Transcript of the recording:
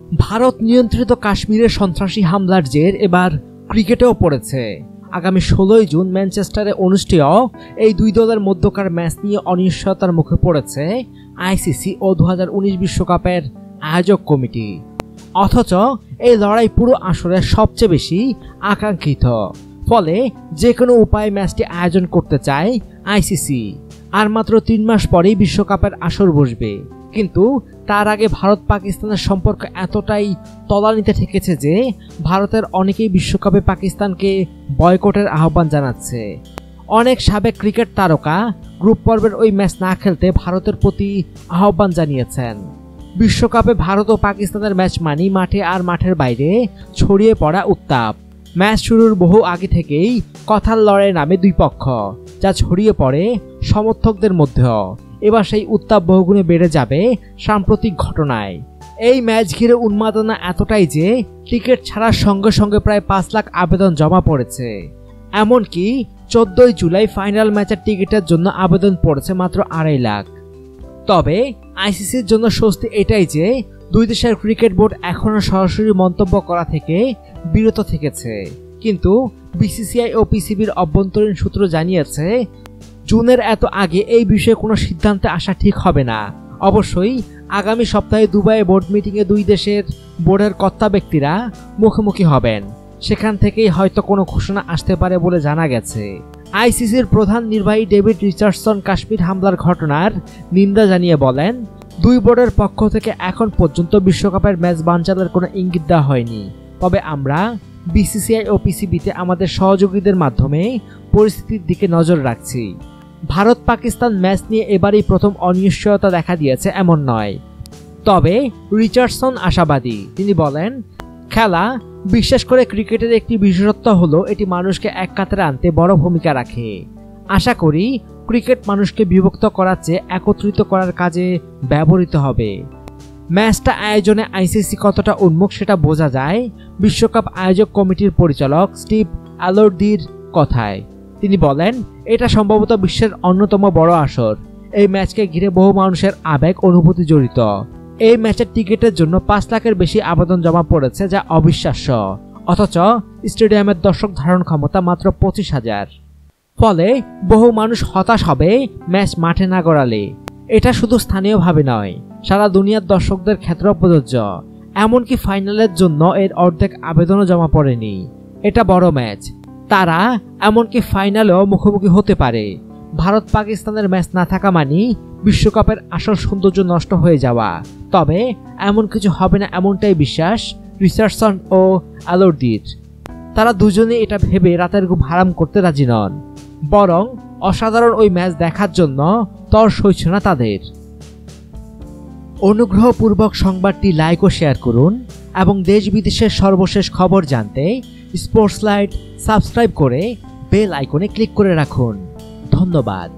ভারত নিয়ন্ত্রিত কাশ্মীরের সন্ত্রাসী হামলার জের এবার ক্রিকেটেও পড়েছে। আগামী 16 জুন ম্যানচেস্টারে অনুষ্ঠেয় এই দুই দলের মধ্যকার ম্যাচ নিয়ে অনিশ্চয়তার মুখে পড়েছে আইসিসি ও 2019 বিশ্বকাপের আয়োজক কমিটি। অথচ এই লড়াই পুরো আসরের সবচেয়ে বেশি আকাঙ্ক্ষিত, ফলে যে কোনো উপায়ে ম্যাচটি আয়োজন করতে চায় আইসিসি। আর মাত্র 3 মাস পরেই বিশ্বকাপের আসর বসবে, কিন্তু তার আগে ভারত পাকিস্তানের সম্পর্ক এতটাই তলানিতে ঠেকেছে যে ভারতের অনেকেই বিশ্বকাপে পাকিস্তানকে বয়কটের আহ্বান জানাচ্ছে। অনেক সাবেক ক্রিকেট তারকা গ্রুপ পর্বের ওই ম্যাচ না খেলতে ভারতের প্রতি আহ্বান জানিয়েছেন। বিশ্বকাপে ভারত ও পাকিস্তানের ম্যাচ মানি মাঠে আর মাঠের বাইরে ছড়িয়ে পড়া উত্তাপ। ম্যাচ শুরুর বহু আগে থেকেই কথার লড়াই নামে দুই পক্ষ, যা ছড়িয়ে পড়ে সমর্থকদের মধ্যেও। এবার সেই উত্তাপ বহুগুণে বেড়ে যাবে সাম্প্রতিক ঘটনায়। এই ম্যাচ ঘিরে উন্মাদনা এতটাই যে টিকিট ছাড়ার সঙ্গে সঙ্গে প্রায় 5 লাখ আবেদন জমা পড়েছে। এমনকি 14 জুলাই ফাইনাল ম্যাচের টিকিটের জন্য আবেদন পড়েছে মাত্র 2.5 লাখ। তবে আইসিসির জন্য স্বস্তি এটাই যে দুই দেশের ক্রিকেট বোর্ড এখনও সরাসরি মন্তব্য করা থেকে বিরত থেকেছে। কিন্তু বিসিসিআই ও পিসিবির অভ্যন্তরীণ সূত্র জানিয়েছে, জুনের এত আগে এই বিষয়ে কোনো সিদ্ধান্তে আসা ঠিক হবে না। অবশ্যই আগামী সপ্তাহে দুবাইয়ে বোর্ড মিটিংয়ে দুই দেশের বোর্ডের কর্তা ব্যক্তিরা মুখোমুখি হবেন। সেখান থেকেই হয়তো কোনো ঘোষণা আসতে পারে বলে জানা গেছে। আইসিসির প্রধান নির্বাহী ডেভিড রিচার্ডসন কাশ্মীর হামলার ঘটনার নিন্দা জানিয়ে বলেন, দুই বোর্ডের পক্ষ থেকে এখন পর্যন্ত বিশ্বকাপের ম্যাচ বানচালের কোনো ইঙ্গিত দেওয়া হয়নি। তবে আমরা বিসিসিআই ও পিসিবিতে আমাদের সহযোগীদের মাধ্যমে পরিস্থিতির দিকে নজর রাখছি। ভারত পাকিস্তান ম্যাচ নিয়ে এবারই প্রথম অনিশ্চয়তা দেখা দিয়েছে এমন নয়। তবে রিচার্ডসন আশাবাদী। তিনি বলেন, খেলা, বিশেষ করে ক্রিকেটের একটি বিশেষত্ব হলো এটি মানুষকে এক কাতারে আনতে বড় ভূমিকা রাখে। আশা করি ক্রিকেট মানুষকে বিভক্ত করার চেয়ে একত্রিত করার কাজে ব্যবহৃত হবে। ম্যাচটা আয়োজনে আইসিসি কতটা উন্মুখ সেটা বোঝা যায় বিশ্বকাপ আয়োজক কমিটির পরিচালক স্টিভ অ্যালোরদির কথায়। তিনি বলেন, এটা সম্ভবত বিশ্বের অন্যতম বড় আসর। এই ম্যাচকে ঘিরে বহু মানুষের আবেগ অনুভূতি জড়িত। এই ম্যাচের টিকিটের জন্য 5 লাখের বেশি আবেদন জমা পড়েছে, যা অবিশ্বাস্য। অথচ স্টেডিয়ামের দর্শক ধারণ ক্ষমতা মাত্র 25,000। ফলে বহু মানুষ হতাশ হবে ম্যাচ মাঠে না গড়ালে। এটা শুধু স্থানীয়ভাবে নয়, সারা দুনিয়ার দর্শকদের ক্ষেত্রেও প্রযোজ্য। এমনকি ফাইনালের জন্য এর অর্ধেক আবেদনও জমা পড়েনি। এটা বড় ম্যাচ, তারা এমনকি ফাইনালেও মুখোমুখি হতে পারে। ভারত পাকিস্তানের ম্যাচ না থাকা মানে বিশ্বকাপের আসল সৌন্দর্য নষ্ট হয়ে যাওয়া। তবে এমন কিছু হবে না এমনটাই বিশ্বাস রিচার্ডসন ও অ্যালোরদির। তারা দুজনে এটা ভেবে রাতের ঘুম হারাম করতে রাজি নন, বরং অসাধারণ ওই ম্যাচ দেখার জন্য তর সইছে না তাদের। অনুগ্রহপূর্বক সংবাদটি লাইক ও শেয়ার করুন এবং দেশ বিদেশের সর্বশেষ খবর জানতে স্পোর্টস লাইট সাবস্ক্রাইব করে বেল আইকনে ক্লিক করে রাখুন। ধন্যবাদ।